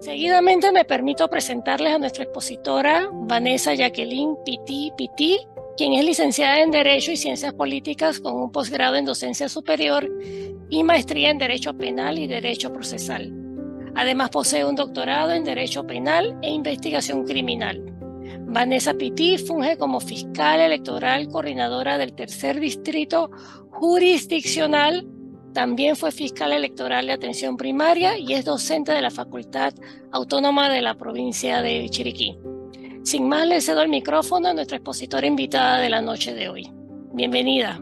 Seguidamente me permito presentarles a nuestra expositora Vanessa Jacqueline Pití, quien es licenciada en Derecho y Ciencias Políticas con un posgrado en Docencia Superior y maestría en Derecho Penal y Derecho Procesal. Además posee un doctorado en Derecho Penal e Investigación Criminal. Vanessa Pití funge como fiscal electoral coordinadora del Tercer Distrito Jurisdiccional. También fue fiscal electoral de atención primaria y es docente de la Facultad Autónoma de la provincia de Chiriquí. Sin más, le cedo el micrófono a nuestra expositora invitada de la noche de hoy. Bienvenida.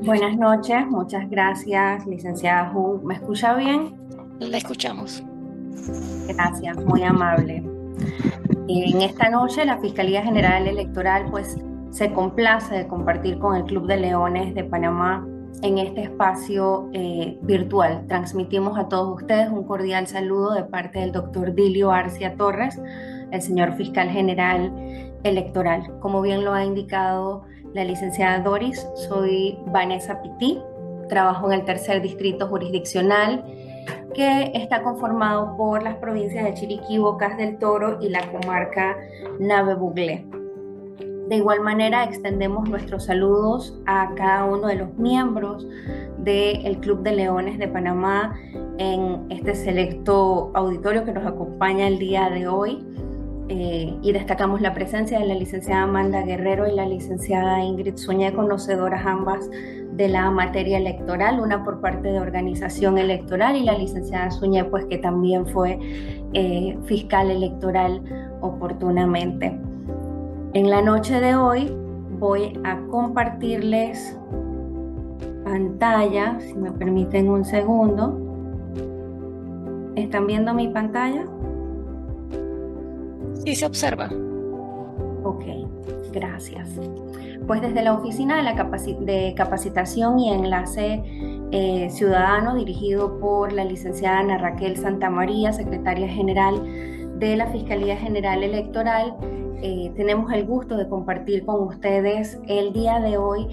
Buenas noches, muchas gracias, licenciada Hu. ¿Me escucha bien? La escuchamos. Gracias, muy amable. En esta noche la Fiscalía General Electoral se complace de compartir con el Club de Leones de Panamá en este espacio virtual. Transmitimos a todos ustedes un cordial saludo de parte del doctor Dilio Arcia Torres, el señor Fiscal General Electoral. Como bien lo ha indicado la licenciada Doris, soy Vanessa Pití, trabajo en el Tercer Distrito Jurisdiccional, que está conformado por las provincias de Chiriquí, Bocas del Toro y la comarca Nave Buglé. De igual manera, extendemos nuestros saludos a cada uno de los miembros del Club de Leones de Panamá en este selecto auditorio que nos acompaña el día de hoy. Y destacamos la presencia de la licenciada Amanda Guerrero y la licenciada Ingrid Suñé, conocedoras ambas de la materia electoral, una por parte de organización electoral y la licenciada Suñé, pues que también fue fiscal electoral oportunamente. En la noche de hoy voy a compartirles pantalla, si me permiten un segundo. ¿Están viendo mi pantalla? Sí, se observa. Ok, gracias. Pues desde la Oficina de Capacitación y Enlace Ciudadano, dirigido por la licenciada Ana Raquel Santamaría, secretaria general de la Fiscalía General Electoral, tenemos el gusto de compartir con ustedes el día de hoy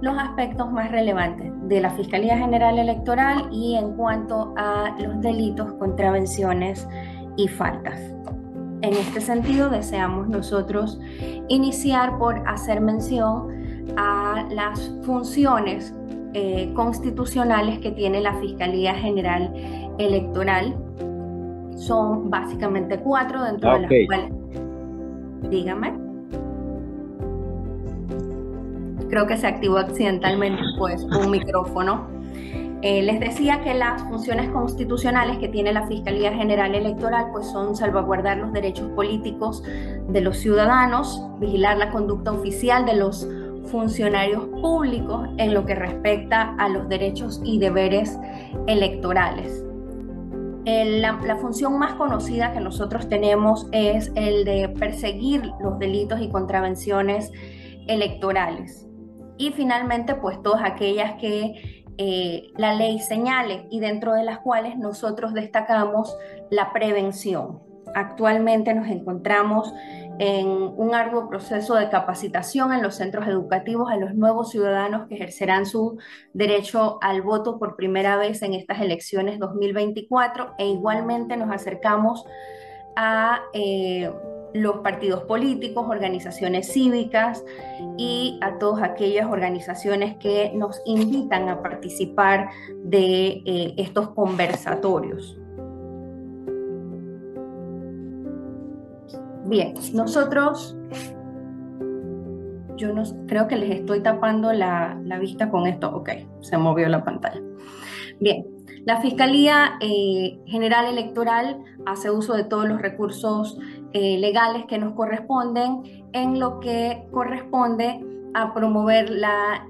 los aspectos más relevantes de la Fiscalía General Electoral y en cuanto a los delitos, contravenciones y faltas. En este sentido, deseamos nosotros iniciar por hacer mención a las funciones constitucionales que tiene la Fiscalía General Electoral. Son básicamente 4, dentro de las cuales... Dígame. Creo que se activó accidentalmente un micrófono. Les decía que las funciones constitucionales que tiene la Fiscalía General Electoral son salvaguardar los derechos políticos de los ciudadanos, vigilar la conducta oficial de los funcionarios públicos en lo que respecta a los derechos y deberes electorales. La función más conocida que nosotros tenemos es el de perseguir los delitos y contravenciones electorales. Y finalmente, todas aquellas que la ley señale y dentro de las cuales nosotros destacamos la prevención. Actualmente nos encontramos en un arduo proceso de capacitación en los centros educativos a los nuevos ciudadanos que ejercerán su derecho al voto por primera vez en estas elecciones 2024, e igualmente nos acercamos a los partidos políticos, organizaciones cívicas y a todas aquellas organizaciones que nos invitan a participar de estos conversatorios. Bien, nosotros, yo no creo que les estoy tapando la vista con esto. Ok, se movió la pantalla. Bien, la Fiscalía General Electoral hace uso de todos los recursos legales que nos corresponden en lo que corresponde a promover la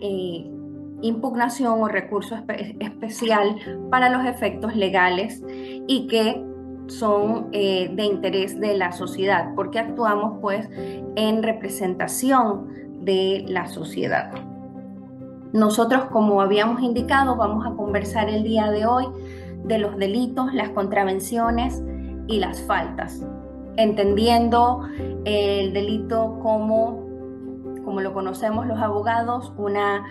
impugnación o recurso especial para los efectos legales y que son de interés de la sociedad, porque actuamos en representación de la sociedad. Nosotros, como habíamos indicado, vamos a conversar el día de hoy de los delitos, las contravenciones y las faltas, entendiendo el delito como como lo conocemos los abogados, una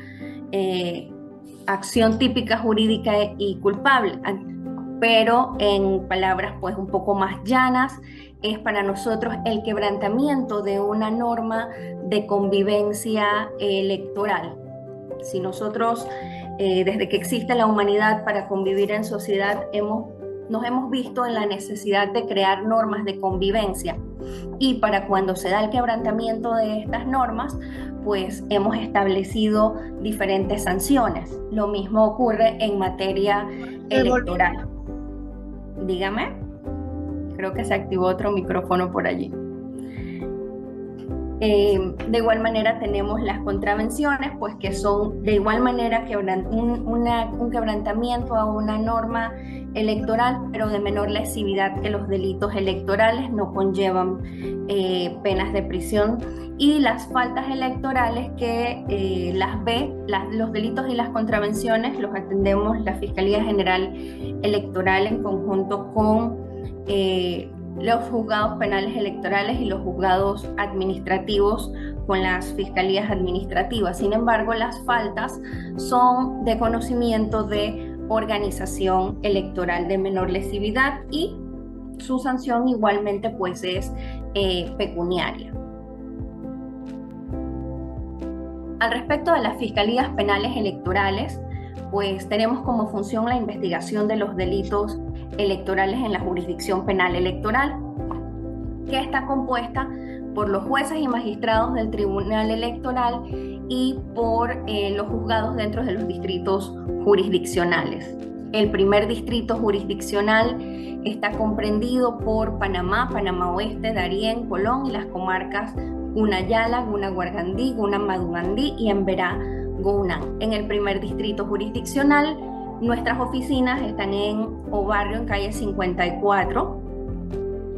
acción típica jurídica y culpable, pero en palabras pues un poco más llanas, es para nosotros el quebrantamiento de una norma de convivencia electoral. Si nosotros, desde que existe la humanidad para convivir en sociedad, nos hemos visto en la necesidad de crear normas de convivencia, y para cuando se da el quebrantamiento de estas normas, pues hemos establecido diferentes sanciones. Lo mismo ocurre en materia electoral. Dígame, creo que se activó otro micrófono por allí. De igual manera tenemos las contravenciones, pues que son de igual manera un quebrantamiento a una norma electoral, pero de menor lesividad que los delitos electorales, no conllevan penas de prisión. Y las faltas electorales que los delitos y las contravenciones los atendemos la Fiscalía General Electoral en conjunto con los juzgados penales electorales y los juzgados administrativos con las fiscalías administrativas. Sin embargo, las faltas son de conocimiento de organización electoral de menor lesividad y su sanción igualmente pues es pecuniaria. Al respecto de las fiscalías penales electorales, pues tenemos como función la investigación de los delitos electorales en la jurisdicción penal electoral, que está compuesta por los jueces y magistrados del Tribunal Electoral y por los juzgados dentro de los distritos jurisdiccionales. El primer distrito jurisdiccional está comprendido por Panamá, Panamá Oeste, Darién, Colón y las comarcas Gunayala, Gunaguargandí, Gunamadugandí y Emberá, Gounán. En el primer distrito jurisdiccional, nuestras oficinas están en Obarrio, en calle 54.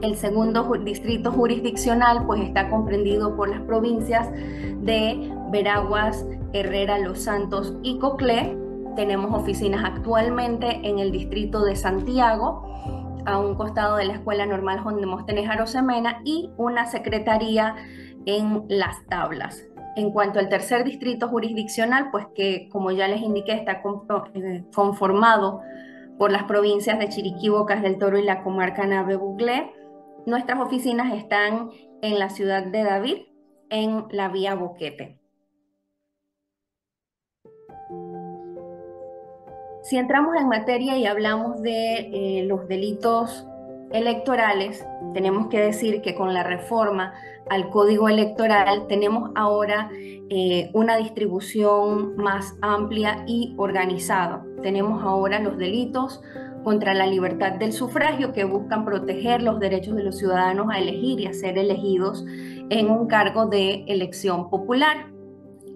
El segundo distrito jurisdiccional pues está comprendido por las provincias de Veraguas, Herrera, Los Santos y Coclé. Tenemos oficinas actualmente en el distrito de Santiago, a un costado de la Escuela Normal Juan Demóstenes Arosemena, y una secretaría en Las Tablas. En cuanto al tercer distrito jurisdiccional, pues que como ya les indiqué está conformado por las provincias de Chiriquí, Bocas del Toro y la comarca Nave-Buglé. Nuestras oficinas están en la ciudad de David, en la vía Boquete. Si entramos en materia y hablamos de los delitos electorales, tenemos que decir que con la reforma al Código Electoral tenemos ahora una distribución más amplia y organizada. Tenemos ahora los delitos contra la libertad del sufragio, que buscan proteger los derechos de los ciudadanos a elegir y a ser elegidos en un cargo de elección popular.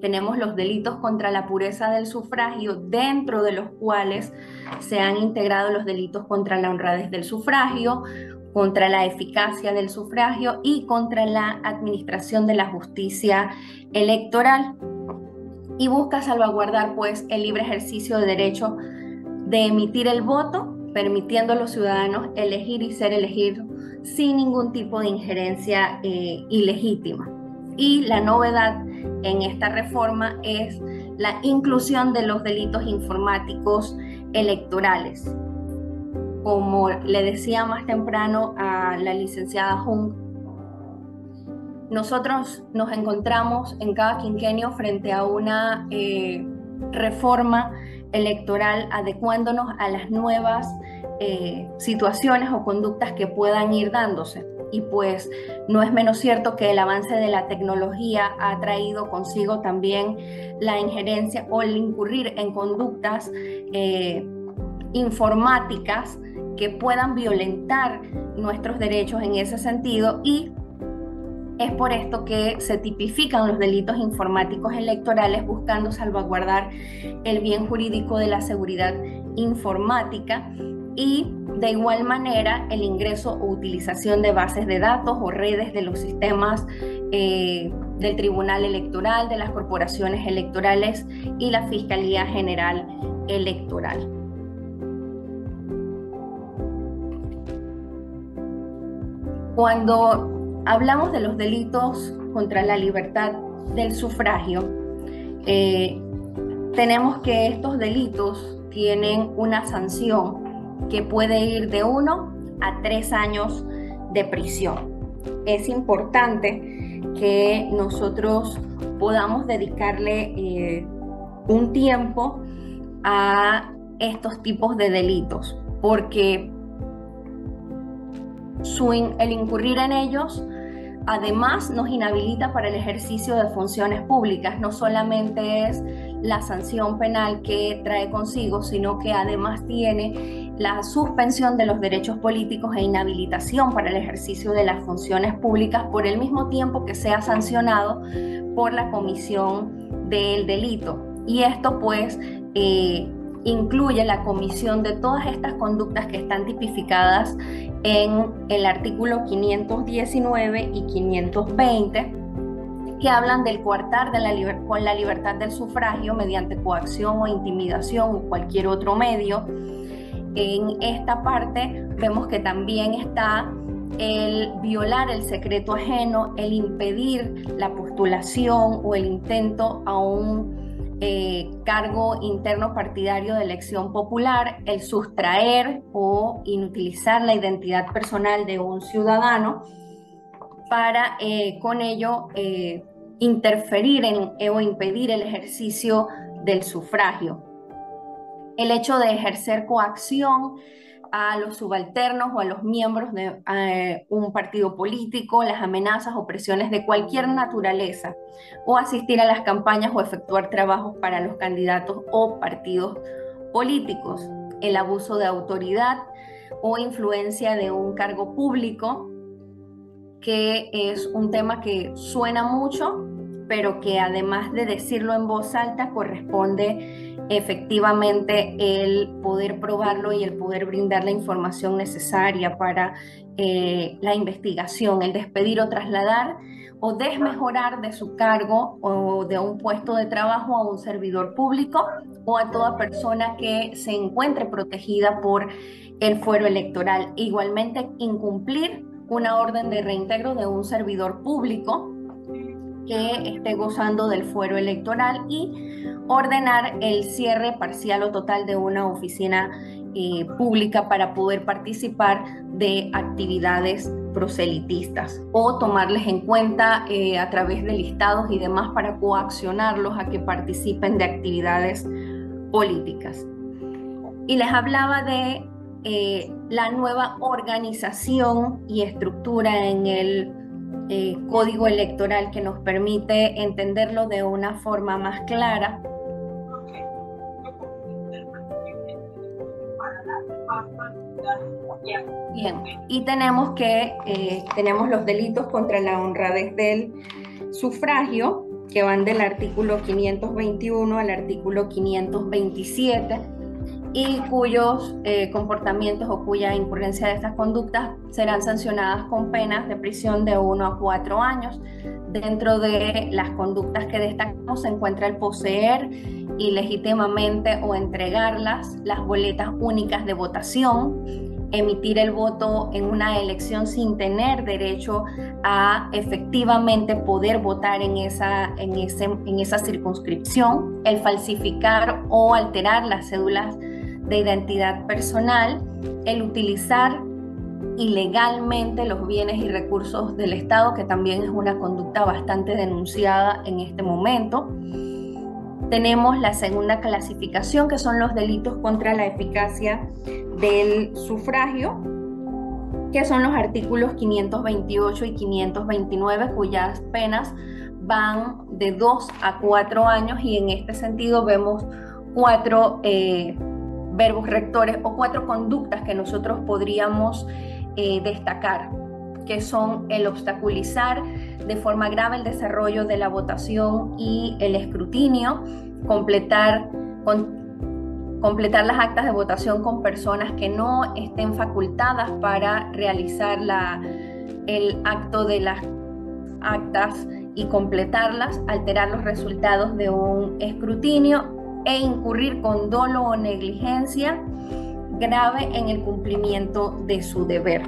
Tenemos los delitos contra la pureza del sufragio, dentro de los cuales se han integrado los delitos contra la honradez del sufragio, contra la eficacia del sufragio y contra la administración de la justicia electoral. Y busca salvaguardar pues el libre ejercicio de derecho de emitir el voto, permitiendo a los ciudadanos elegir y ser elegidos sin ningún tipo de injerencia ilegítima. Y la novedad en esta reforma es la inclusión de los delitos informáticos electorales. Como le decía más temprano a la licenciada Jung, nosotros nos encontramos en cada quinquenio frente a una reforma electoral, adecuándonos a las nuevas situaciones o conductas que puedan ir dándose. Y pues no es menos cierto que el avance de la tecnología ha traído consigo también la injerencia o el incurrir en conductas informáticas que puedan violentar nuestros derechos en ese sentido, y es por esto que se tipifican los delitos informáticos electorales, buscando salvaguardar el bien jurídico de la seguridad informática y de igual manera el ingreso o utilización de bases de datos o redes de los sistemas del Tribunal Electoral, de las corporaciones electorales y la Fiscalía General Electoral. Cuando hablamos de los delitos contra la libertad del sufragio, tenemos que estos delitos tienen una sanción que puede ir de 1 a 3 años de prisión. Es importante que nosotros podamos dedicarle un tiempo a estos tipos de delitos, porque el incurrir en ellos además nos inhabilita para el ejercicio de funciones públicas. No solamente es la sanción penal que trae consigo, sino que además tiene la suspensión de los derechos políticos e inhabilitación para el ejercicio de las funciones públicas por el mismo tiempo que sea sancionado por la comisión del delito. Y esto pues incluye la comisión de todas estas conductas que están tipificadas en el artículo 519 y 520, que hablan del coartar con la libertad del sufragio mediante coacción o intimidación o cualquier otro medio. En esta parte vemos que también está el violar el secreto ajeno, el impedir la postulación o el intento a un cargo interno partidario de elección popular, el sustraer o inutilizar la identidad personal de un ciudadano para con ello interferir o impedir el ejercicio del sufragio. El hecho de ejercer coacción a los subalternos o a los miembros de un partido político, las amenazas o presiones de cualquier naturaleza, o asistir a las campañas o efectuar trabajos para los candidatos o partidos políticos, el abuso de autoridad o influencia de un cargo público, que es un tema que suena mucho, pero que además de decirlo en voz alta corresponde efectivamente el poder probarlo y el poder brindar la información necesaria para la investigación, el despedir o trasladar o desmejorar de su cargo o de un puesto de trabajo a un servidor público o a toda persona que se encuentre protegida por el fuero electoral. Igualmente, incumplir una orden de reintegro de un servidor público que esté gozando del fuero electoral y ordenar el cierre parcial o total de una oficina pública para poder participar de actividades proselitistas o tomarles en cuenta a través de listados y demás para coaccionarlos a que participen de actividades políticas. Y les hablaba de la nueva organización y estructura en el código electoral que nos permite entenderlo de una forma más clara. Bien, y tenemos los delitos contra la honradez del sufragio, que van del artículo 521 al artículo 527, y cuyos comportamientos o cuya incurrencia de estas conductas serán sancionadas con penas de prisión de 1 a 4 años. Dentro de las conductas que destacamos se encuentra el poseer ilegítimamente o entregarlas, las boletas únicas de votación, emitir el voto en una elección sin tener derecho a efectivamente poder votar en esa circunscripción, el falsificar o alterar las cédulas de identidad personal, el utilizar ilegalmente los bienes y recursos del Estado, que también es una conducta bastante denunciada en este momento. Tenemos la segunda clasificación, que son los delitos contra la eficacia del sufragio, que son los artículos 528 y 529, cuyas penas van de 2 a 4 años, y en este sentido vemos 4 verbos rectores o 4 conductas que nosotros podríamos destacar, que son el obstaculizar de forma grave el desarrollo de la votación y el escrutinio, completar las actas de votación con personas que no estén facultadas para realizar el acto de las actas y completarlas, alterar los resultados de un escrutinio e incurrir con dolo o negligencia grave en el cumplimiento de su deber.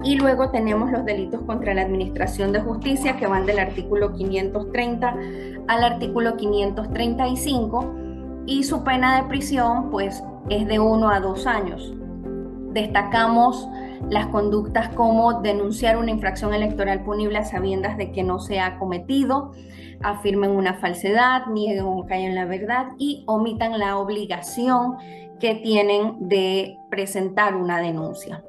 Y luego tenemos los delitos contra la administración de justicia, que van del artículo 530 al artículo 535, y su pena de prisión pues es de 1 a 2 años. Destacamos las conductas como denunciar una infracción electoral punible a sabiendas de que no se ha cometido, afirmen una falsedad, nieguen o callen la verdad y omitan la obligación que tienen de presentar una denuncia.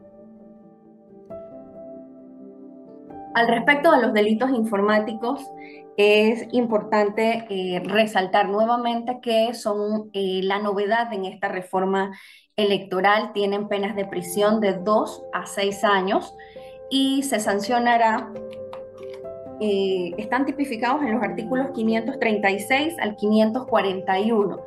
Al respecto de los delitos informáticos, es importante resaltar nuevamente que son la novedad en esta reforma electoral. Tienen penas de prisión de 2 a 6 años y se sancionará, están tipificados en los artículos 536 al 541.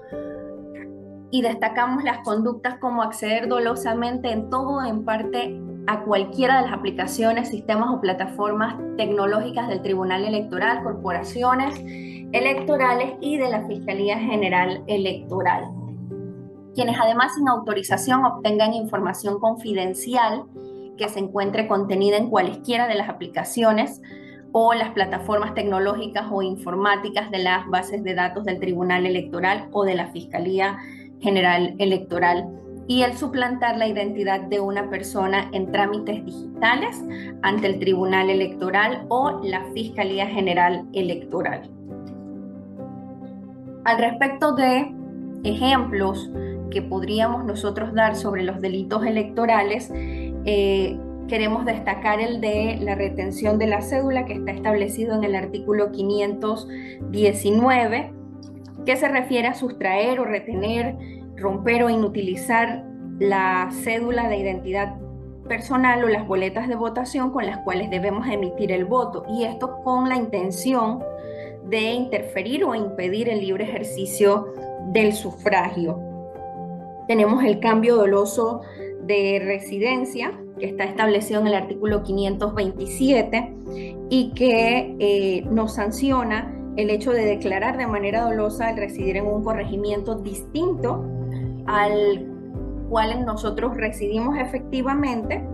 Y destacamos las conductas como acceder dolosamente en todo o en parte a cualquiera de las aplicaciones, sistemas o plataformas tecnológicas del Tribunal Electoral, corporaciones electorales y de la Fiscalía General Electoral. Quienes además sin autorización obtengan información confidencial que se encuentre contenida en cualesquiera de las aplicaciones o las plataformas tecnológicas o informáticas de las bases de datos del Tribunal Electoral o de la Fiscalía General Electoral, y el suplantar la identidad de una persona en trámites digitales ante el Tribunal Electoral o la Fiscalía General Electoral. Al respecto de ejemplos que podríamos nosotros dar sobre los delitos electorales, queremos destacar el de la retención de la cédula, que está establecido en el artículo 519, que se refiere a sustraer o retener, romper o inutilizar la cédula de identidad personal o las boletas de votación con las cuales debemos emitir el voto, y esto con la intención de interferir o impedir el libre ejercicio del sufragio. Tenemos el cambio doloso de residencia, que está establecido en el artículo 527 y que nos sanciona el hecho de declarar de manera dolosa el residir en un corregimiento distinto al cual nosotros residimos efectivamente,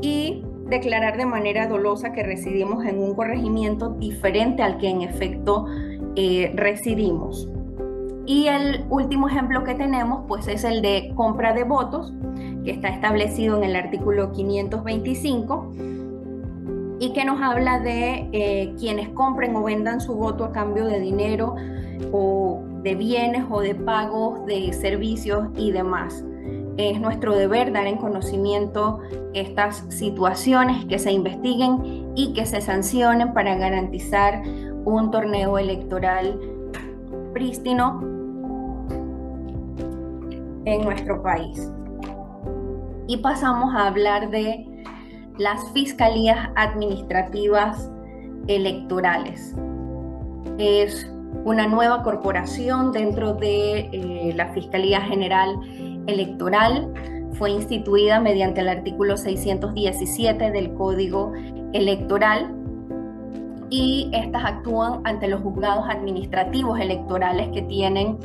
y declarar de manera dolosa que residimos en un corregimiento diferente al que en efecto residimos. Y el último ejemplo que tenemos pues es el de compra de votos, que está establecido en el artículo 525 y que nos habla de quienes compren o vendan su voto a cambio de dinero o de bienes o de pagos de servicios y demás. Es nuestro deber dar en conocimiento estas situaciones, que se investiguen y que se sancionen para garantizar un torneo electoral prístino en nuestro país. Y pasamos a hablar de las fiscalías administrativas electorales. Es una nueva corporación dentro de la Fiscalía General Electoral. Fue instituida mediante el artículo 617 del Código Electoral, y estas actúan ante los juzgados administrativos electorales, que tienen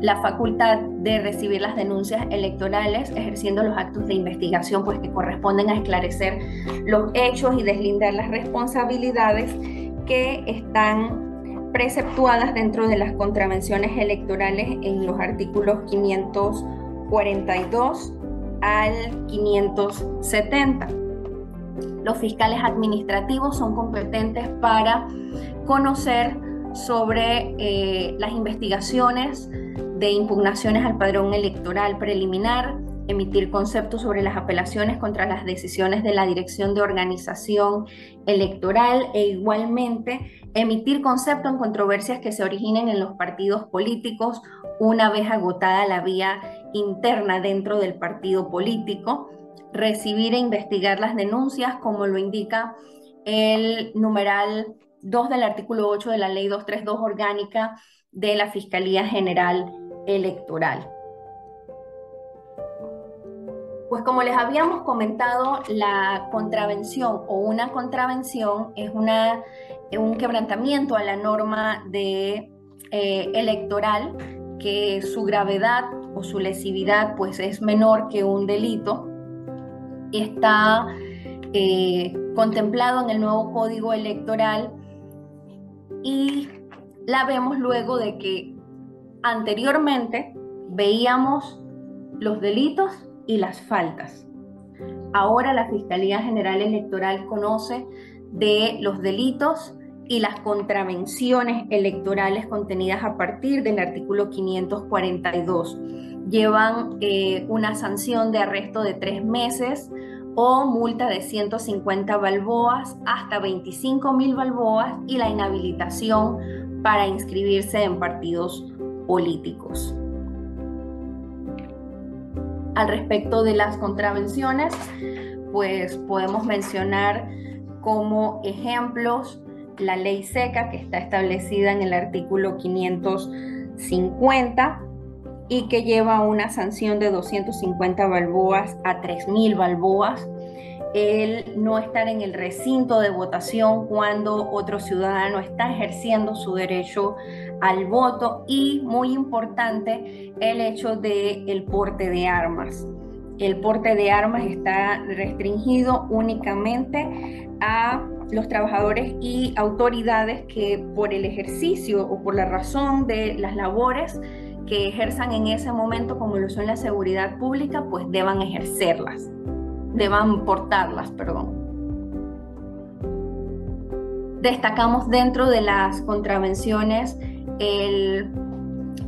la facultad de recibir las denuncias electorales, ejerciendo los actos de investigación pues que corresponden a esclarecer los hechos y deslindar las responsabilidades que están preceptuadas dentro de las contravenciones electorales en los artículos 542 al 570. Los fiscales administrativos son competentes para conocer sobre las investigaciones de impugnaciones al padrón electoral preliminar, emitir conceptos sobre las apelaciones contra las decisiones de la Dirección de Organización Electoral e igualmente emitir concepto en controversias que se originen en los partidos políticos una vez agotada la vía interna dentro del partido político, recibir e investigar las denuncias como lo indica el numeral 2 del artículo 8 de la Ley 232 orgánica de la Fiscalía General Electoral. Pues como les habíamos comentado, la contravención o una contravención es un quebrantamiento a la norma electoral, que su gravedad o su lesividad pues es menor que un delito. Está contemplado en el nuevo Código Electoral, y la vemos luego de que anteriormente veíamos los delitos y las faltas. Ahora la Fiscalía General Electoral conoce de los delitos y las contravenciones electorales contenidas a partir del artículo 542. Llevan una sanción de arresto de 3 meses o multa de 150 balboas hasta 25.000 balboas y la inhabilitación para inscribirse en partidos políticos. Al respecto de las contravenciones, pues podemos mencionar como ejemplos la ley seca, que está establecida en el artículo 550 y que lleva una sanción de 250 balboas a 3.000 balboas. El no estar en el recinto de votación cuando otro ciudadano está ejerciendo su derecho al voto, y muy importante, el hecho del porte de armas. El porte de armas está restringido únicamente a los trabajadores y autoridades que por el ejercicio o por la razón de las labores que ejerzan en ese momento, como lo son la seguridad pública, pues deban portarlas, perdón. Destacamos dentro de las contravenciones el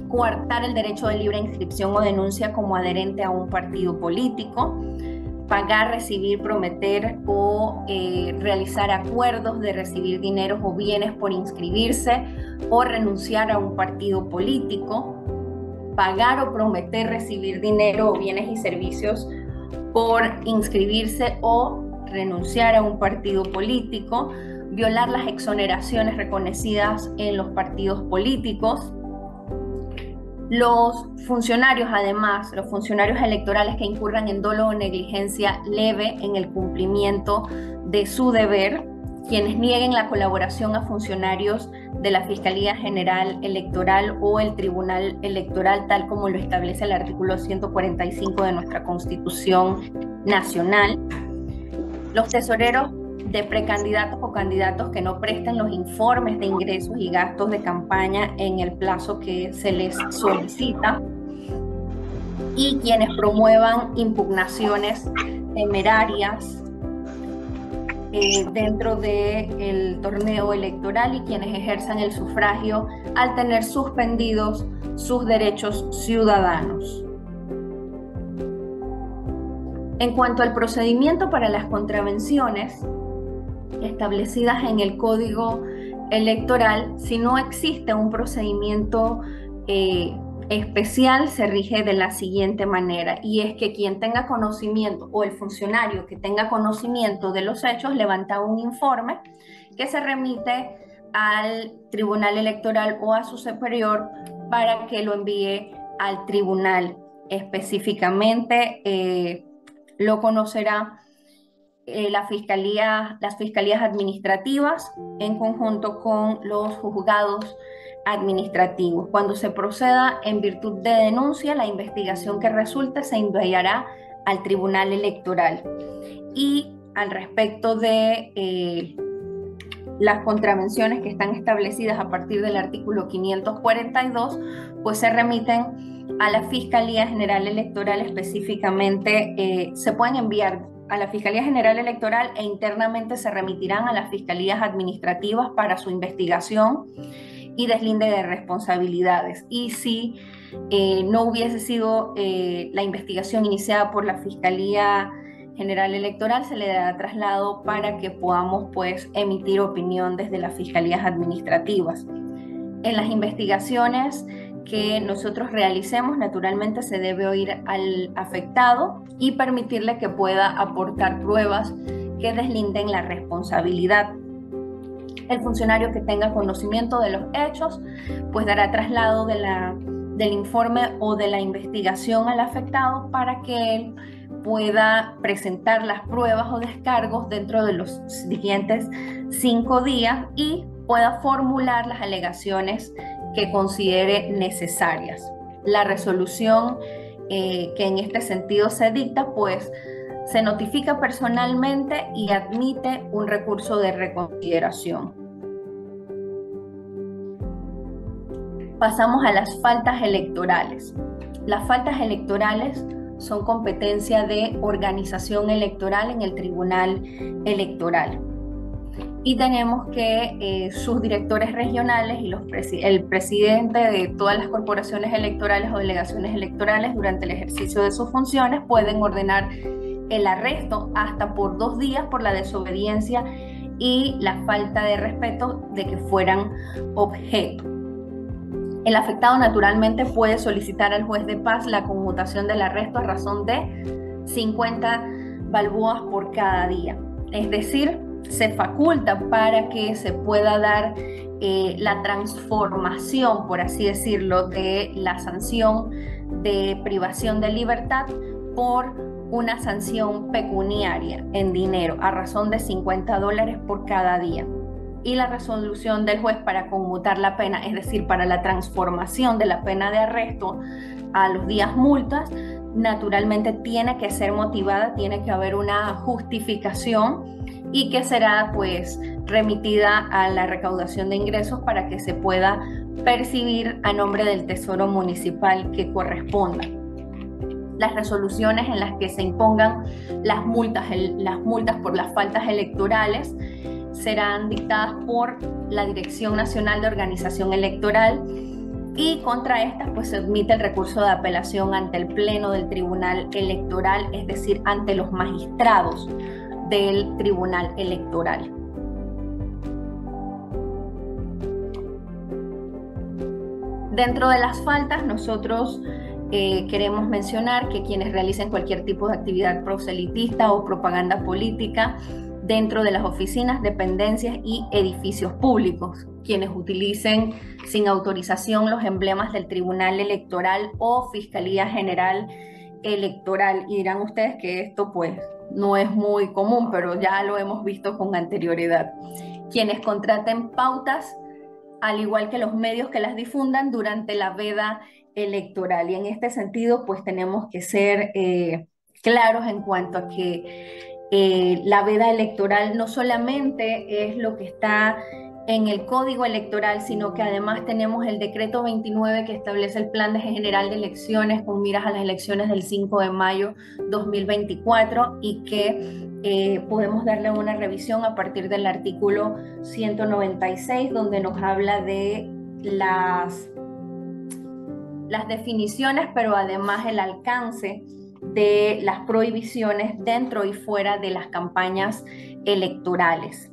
coartar el derecho de libre inscripción o denuncia como adherente a un partido político, pagar, recibir, prometer o realizar acuerdos de recibir dineros o bienes por inscribirse o renunciar a un partido político, pagar o prometer recibir dinero o bienes y servicios por inscribirse o renunciar a un partido político, violar las exoneraciones reconocidas en los partidos políticos. Los funcionarios, además, los funcionarios electorales que incurran en dolo o negligencia leve en el cumplimiento de su deber, quienes nieguen la colaboración a funcionarios de la Fiscalía General Electoral o el Tribunal Electoral, tal como lo establece el artículo 145 de nuestra Constitución Nacional. Los tesoreros de precandidatos o candidatos que no presten los informes de ingresos y gastos de campaña en el plazo que se les solicita, y quienes promuevan impugnaciones temerarias dentro del torneo electoral, y quienes ejerzan el sufragio al tener suspendidos sus derechos ciudadanos. En cuanto al procedimiento para las contravenciones establecidas en el Código Electoral, si no existe un procedimiento especial, se rige de la siguiente manera, y es que quien tenga conocimiento, o el funcionario que tenga conocimiento de los hechos, levanta un informe que se remite al Tribunal Electoral o a su superior para que lo envíe al tribunal. Específicamente lo conocerá las fiscalías administrativas en conjunto con los juzgados administrativos. Cuando se proceda en virtud de denuncia, la investigación que resulte se enviará al Tribunal Electoral. Y al respecto de las contravenciones que están establecidas a partir del artículo 542, pues se remiten a la Fiscalía General Electoral. Específicamente se pueden enviar a la Fiscalía General Electoral e internamente se remitirán a las fiscalías administrativas para su investigación y deslinde de responsabilidades. Y si no hubiese sido la investigación iniciada por la Fiscalía General Electoral, se le dará traslado para que podamos pues emitir opinión desde las fiscalías administrativas. En las investigaciones que nosotros realicemos, naturalmente se debe oír al afectado y permitirle que pueda aportar pruebas que deslinden la responsabilidad. El funcionario que tenga conocimiento de los hechos, pues dará traslado del informe o de la investigación al afectado para que él pueda presentar las pruebas o descargos dentro de los siguientes 5 días y pueda formular las alegaciones que considere necesarias. La resolución que en este sentido se dicta, pues se notifica personalmente y admite un recurso de reconsideración. Pasamos a las faltas electorales. Las faltas electorales son competencia de organización electoral en el Tribunal Electoral. Y tenemos que sus directores regionales y el presidente de todas las corporaciones electorales o delegaciones electorales durante el ejercicio de sus funciones pueden ordenar el arresto hasta por 2 días por la desobediencia y la falta de respeto de que fueran objeto. El afectado naturalmente puede solicitar al juez de paz la conmutación del arresto a razón de 50 balboas por cada día. Es decir, se faculta para que se pueda dar la transformación, por así decirlo, de la sanción de privación de libertad por una sanción pecuniaria en dinero a razón de $50 por cada día. Y la resolución del juez para conmutar la pena, es decir, para la transformación de la pena de arresto a los días multas, naturalmente tiene que ser motivada, tiene que haber una justificación y que será pues remitida a la recaudación de ingresos para que se pueda percibir a nombre del Tesoro Municipal que corresponda. Las resoluciones en las que se impongan las multas por las faltas electorales serán dictadas por la Dirección Nacional de Organización Electoral y contra estas pues se admite el recurso de apelación ante el Pleno del Tribunal Electoral, es decir, ante los magistrados del Tribunal Electoral. Dentro de las faltas, nosotros queremos mencionar que quienes realicen cualquier tipo de actividad proselitista o propaganda política dentro de las oficinas, dependencias y edificios públicos, quienes utilicen sin autorización los emblemas del Tribunal Electoral o Fiscalía General Electoral. Y dirán ustedes que esto pues no es muy común, pero ya lo hemos visto con anterioridad. Quienes contraten pautas, al igual que los medios que las difundan durante la veda electoral. Y en este sentido, pues tenemos que ser claros en cuanto a que la veda electoral no solamente es lo que está en el Código Electoral, sino que además tenemos el Decreto 29 que establece el Plan General de Elecciones con miras a las elecciones del 5 de mayo 2024 y que podemos darle una revisión a partir del artículo 196, donde nos habla de las definiciones, pero además el alcance de las prohibiciones dentro y fuera de las campañas electorales.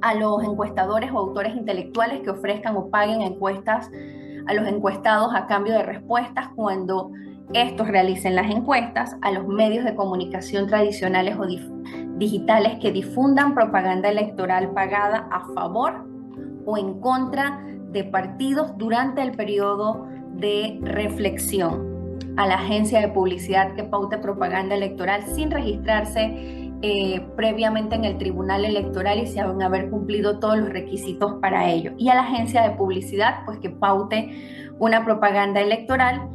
A los encuestadores o autores intelectuales que ofrezcan o paguen encuestas a los encuestados a cambio de respuestas cuando estos realicen las encuestas, a los medios de comunicación tradicionales o digitales que difundan propaganda electoral pagada a favor o en contra de partidos durante el periodo de reflexión, a la agencia de publicidad que paute propaganda electoral sin registrarse previamente en el Tribunal Electoral y sin haber cumplido todos los requisitos para ello, y a la agencia de publicidad pues que paute una propaganda electoral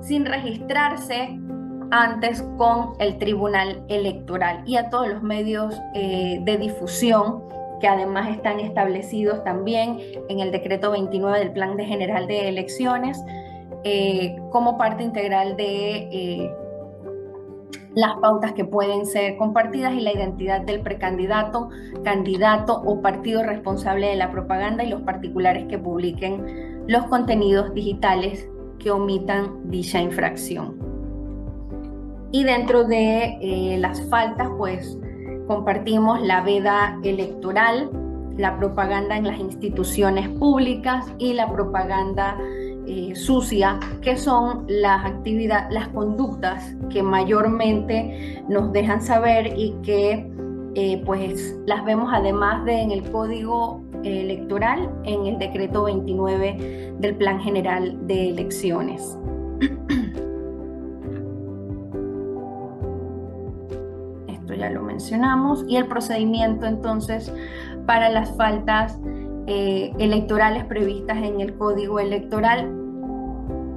sin registrarse antes con el Tribunal Electoral, y a todos los medios de difusión que además están establecidos también en el Decreto 29 del Plan General de Elecciones como parte integral de las pautas que pueden ser compartidas y la identidad del precandidato, candidato o partido responsable de la propaganda y los particulares que publiquen los contenidos digitales que omitan dicha infracción. Y dentro de las faltas, pues compartimos la veda electoral, la propaganda en las instituciones públicas y la propaganda sucia, que son las conductas que mayormente nos dejan saber y que pues las vemos además de en el Código Electoral, en el Decreto 29 del Plan General de Elecciones. Esto ya lo mencionamos. Y el procedimiento entonces para las faltas electorales previstas en el Código Electoral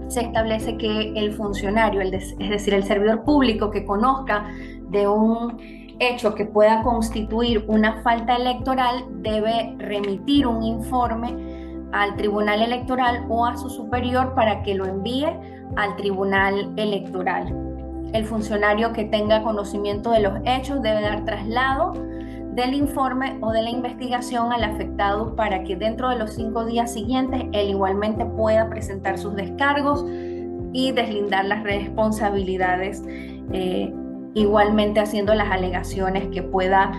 se establece que el funcionario, es decir, el servidor público que conozca de un hecho que pueda constituir una falta electoral debe remitir un informe al tribunal electoral o a su superior para que lo envíe al tribunal electoral. El funcionario que tenga conocimiento de los hechos debe dar traslado del informe o de la investigación al afectado para que dentro de los 5 días siguientes él igualmente pueda presentar sus descargos y deslindar las responsabilidades, igualmente haciendo las alegaciones que pueda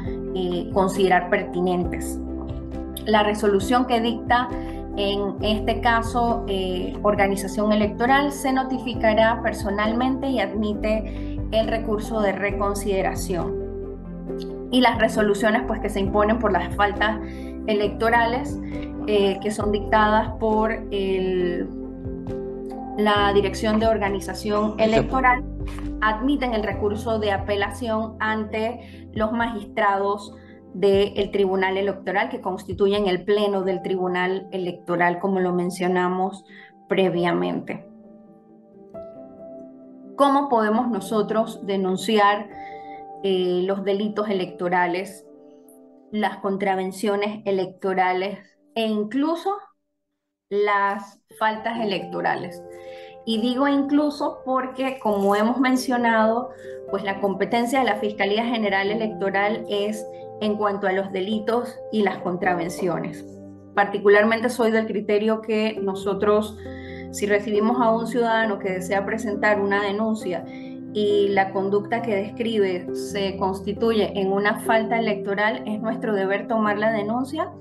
considerar pertinentes. La resolución que dicta en este caso organización electoral se notificará personalmente y admite el recurso de reconsideración. Y las resoluciones pues, que se imponen por las faltas electorales que son dictadas por la Dirección de Organización Electoral admiten el recurso de apelación ante los magistrados del Tribunal Electoral que constituyen el Pleno del Tribunal Electoral, como lo mencionamos previamente. ¿Cómo podemos nosotros denunciar los delitos electorales, las contravenciones electorales e incluso las faltas electorales? Y digo incluso porque, como hemos mencionado, pues la competencia de la Fiscalía General Electoral es en cuanto a los delitos y las contravenciones. Particularmente soy del criterio que nosotros, si recibimos a un ciudadano que desea presentar una denuncia y la conducta que describe se constituye en una falta electoral, es nuestro deber tomar la denuncia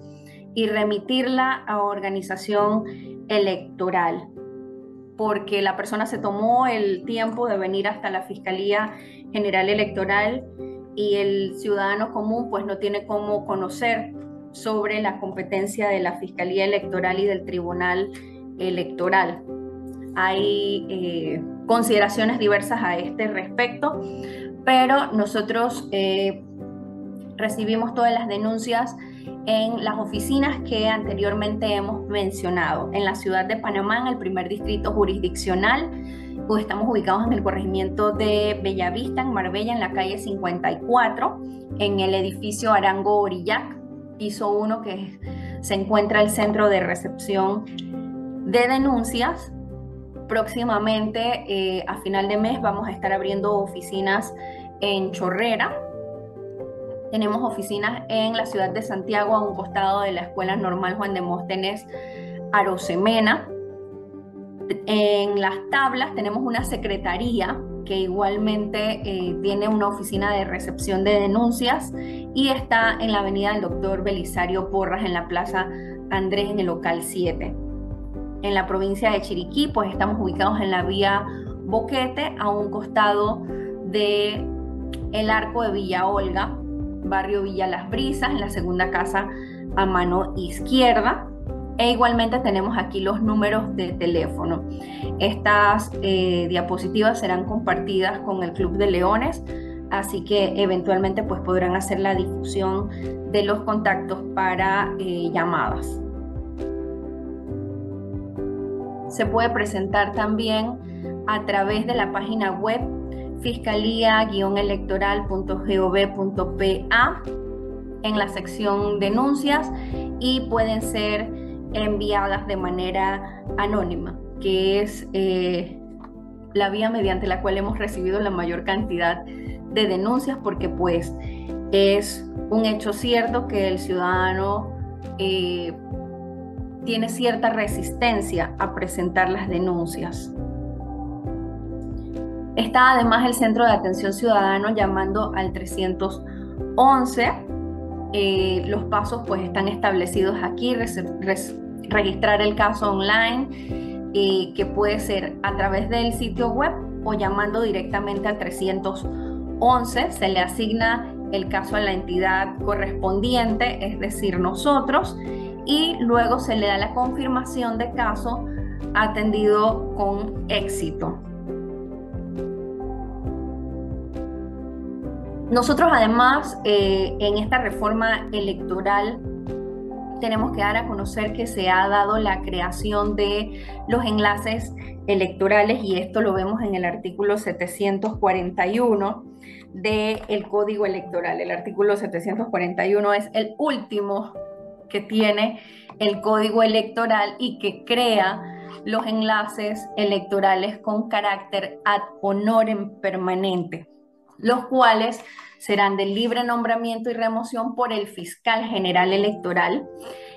y remitirla a organización electoral, porque la persona se tomó el tiempo de venir hasta la Fiscalía General Electoral y el ciudadano común pues no tiene cómo conocer sobre la competencia de la Fiscalía Electoral y del Tribunal Electoral. Hay consideraciones diversas a este respecto, pero nosotros recibimos todas las denuncias en las oficinas que anteriormente hemos mencionado. En la ciudad de Panamá, en el primer distrito jurisdiccional, pues estamos ubicados en el corregimiento de Bellavista, en Marbella, en la calle 54, en el edificio Arango Orillac, piso 1, que se encuentra el centro de recepción de denuncias. Próximamente, a final de mes, vamos a estar abriendo oficinas en Chorrera. Tenemos oficinas en la ciudad de Santiago, a un costado de la Escuela Normal Juan Demóstenes Arosemena. En Las Tablas tenemos una secretaría que igualmente tiene una oficina de recepción de denuncias y está en la avenida del Dr. Belisario Porras, en la Plaza Andrés, en el local 7. En la provincia de Chiriquí, pues estamos ubicados en la vía Boquete, a un costado de el Arco de Villa Olga, barrio Villa Las Brisas, en la segunda casa a mano izquierda. E igualmente tenemos aquí los números de teléfono. Estas diapositivas serán compartidas con el Club de Leones, así que eventualmente pues podrán hacer la difusión de los contactos para llamadas. Se puede presentar también a través de la página web fiscalía-electoral.gov.pa en la sección denuncias y pueden ser enviadas de manera anónima, que es la vía mediante la cual hemos recibido la mayor cantidad de denuncias, porque pues es un hecho cierto que el ciudadano tiene cierta resistencia a presentar las denuncias. Está además el Centro de Atención Ciudadano llamando al 311. Los pasos pues están establecidos aquí. Registrar el caso online, que puede ser a través del sitio web o llamando directamente al 311. Se le asigna el caso a la entidad correspondiente, es decir, nosotros, y luego se le da la confirmación de caso atendido con éxito. Nosotros además en esta reforma electoral tenemos que dar a conocer que se ha dado la creación de los enlaces electorales, y esto lo vemos en el artículo 741 del Código Electoral. El artículo 741 es el último que tiene el Código Electoral y que crea los enlaces electorales con carácter ad honorem permanente, los cuales serán de libre nombramiento y remoción por el fiscal general electoral.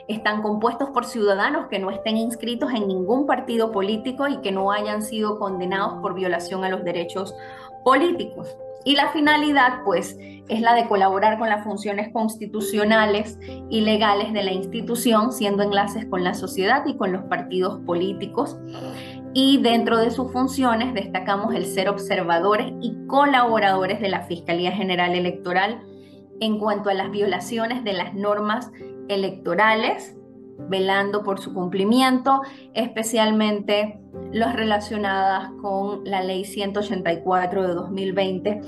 Están compuestos por ciudadanos que no estén inscritos en ningún partido político y que no hayan sido condenados por violación a los derechos políticos. Y la finalidad, pues, es la de colaborar con las funciones constitucionales y legales de la institución, siendo enlaces con la sociedad y con los partidos políticos. Y dentro de sus funciones destacamos el ser observadores y colaboradores de la Fiscalía General Electoral en cuanto a las violaciones de las normas electorales, velando por su cumplimiento, especialmente las relacionadas con la Ley 184 de 2020,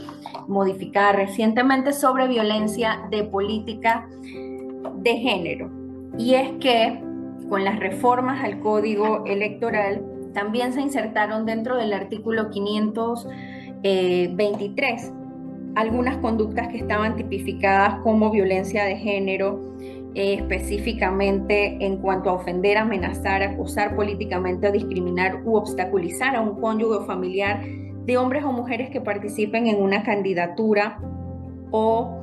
modificada recientemente, sobre violencia de política de género. Y es que con las reformas al Código Electoral también se insertaron dentro del artículo 523 algunas conductas que estaban tipificadas como violencia de género, específicamente en cuanto a ofender, amenazar, acosar políticamente o discriminar u obstaculizar a un cónyuge o familiar de hombres o mujeres que participen en una candidatura, o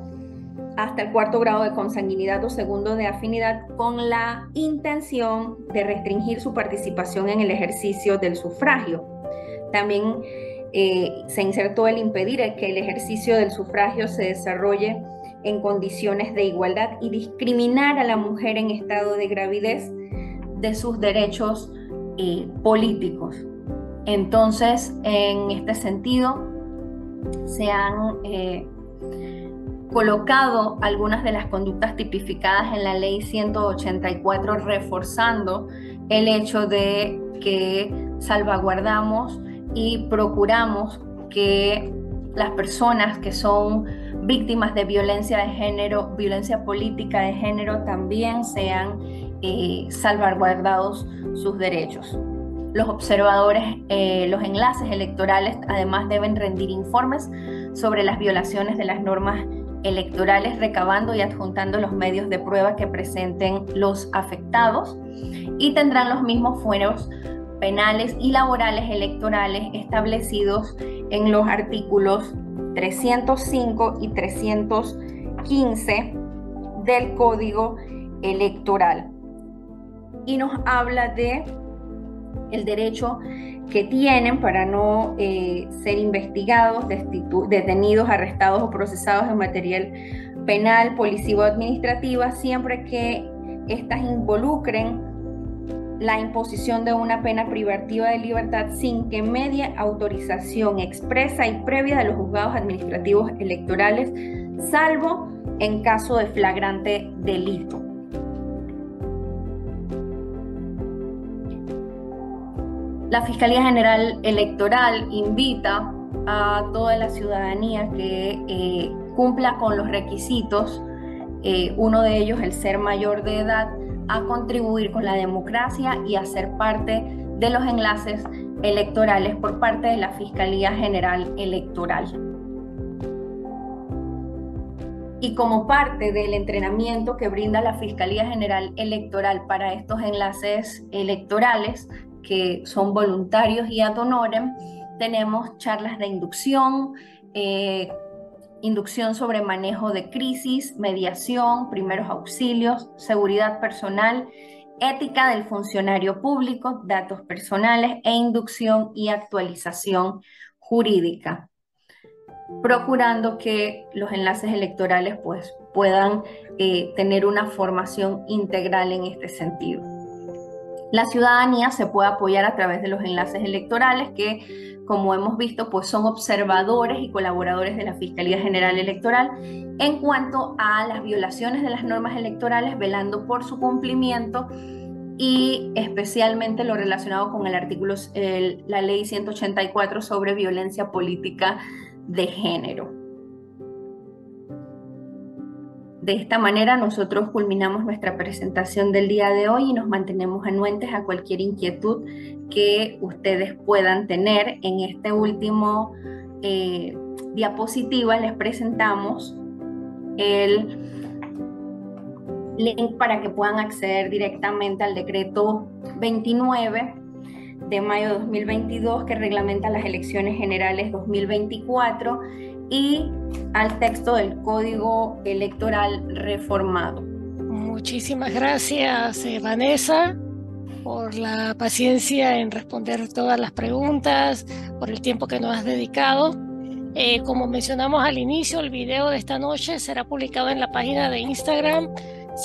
hasta el 4º grado de consanguinidad o 2º de afinidad, con la intención de restringir su participación en el ejercicio del sufragio. También se insertó el impedir que el ejercicio del sufragio se desarrolle en condiciones de igualdad y discriminar a la mujer en estado de gravidez de sus derechos políticos. Entonces, en este sentido, se han colocado algunas de las conductas tipificadas en la Ley 184, reforzando el hecho de que salvaguardamos y procuramos que las personas que son víctimas de violencia de género, violencia política de género, también sean salvaguardados sus derechos. Los observadores, los enlaces electorales, además deben rendir informes sobre las violaciones de las normas electorales, recabando y adjuntando los medios de prueba que presenten los afectados, y tendrán los mismos fueros penales y laborales electorales establecidos en los artículos 305 y 315 del Código Electoral. Y nos habla de el derecho que tienen para no ser investigados, detenidos, arrestados o procesados en material penal, policivo o administrativa, siempre que éstas involucren la imposición de una pena privativa de libertad sin que medie autorización expresa y previa de los juzgados administrativos electorales, salvo en caso de flagrante delito. La Fiscalía General Electoral invita a toda la ciudadanía que cumpla con los requisitos, uno de ellos el ser mayor de edad, a contribuir con la democracia y a ser parte de los enlaces electorales por parte de la Fiscalía General Electoral. Y como parte del entrenamiento que brinda la Fiscalía General Electoral para estos enlaces electorales, que son voluntarios y ad honorem, tenemos charlas de inducción, inducción sobre manejo de crisis, mediación, primeros auxilios, seguridad personal, ética del funcionario público, datos personales e inducción y actualización jurídica, procurando que los enlaces electorales pues, puedan tener una formación integral en este sentido. La ciudadanía se puede apoyar a través de los enlaces electorales que, como hemos visto, pues son observadores y colaboradores de la Fiscalía General Electoral en cuanto a las violaciones de las normas electorales, velando por su cumplimiento, y especialmente lo relacionado con el artículo, la Ley 184 sobre violencia política de género. De esta manera nosotros culminamos nuestra presentación del día de hoy y nos mantenemos anuentes a cualquier inquietud que ustedes puedan tener. En este último diapositiva les presentamos el link para que puedan acceder directamente al decreto 29 de mayo de 2022 que reglamenta las elecciones generales 2024 y al texto del Código Electoral reformado. Muchísimas gracias, Vanessa, por la paciencia en responder todas las preguntas, por el tiempo que nos has dedicado. Como mencionamos al inicio, el video de esta noche será publicado en la página de Instagram,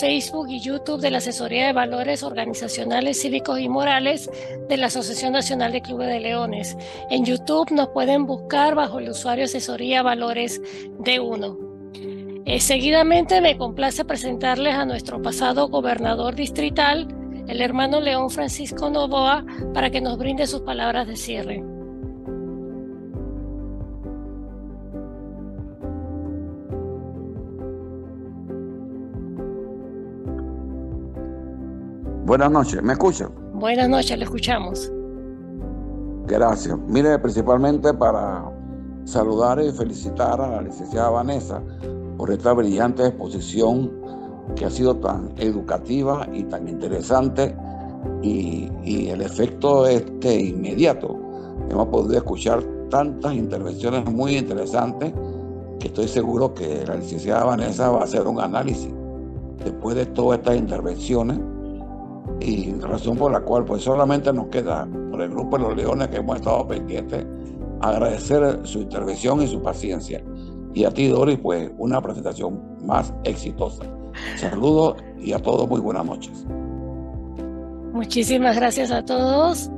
Facebook y YouTube de la Asesoría de Valores Organizacionales, Cívicos y Morales de la Asociación Nacional de Clubes de Leones. En YouTube nos pueden buscar bajo el usuario Asesoría Valores D1. Seguidamente me complace presentarles a nuestro pasado gobernador distrital, el hermano León Francisco Novoa, para que nos brinde sus palabras de cierre. Buenas noches, ¿me escuchan? Buenas noches, le escuchamos. Gracias. Mire, principalmente para saludar y felicitar a la licenciada Vanessa por esta brillante exposición que ha sido tan educativa y tan interesante y el efecto inmediato. Hemos podido escuchar tantas intervenciones muy interesantes que estoy seguro que la licenciada Vanessa va a hacer un análisis después de todas estas intervenciones, y razón por la cual pues solamente nos queda, por el Grupo de los Leones que hemos estado pendientes, agradecer su intervención y su paciencia. Y a ti, Doris, pues una presentación más exitosa. Saludos y a todos muy buenas noches. Muchísimas gracias a todos.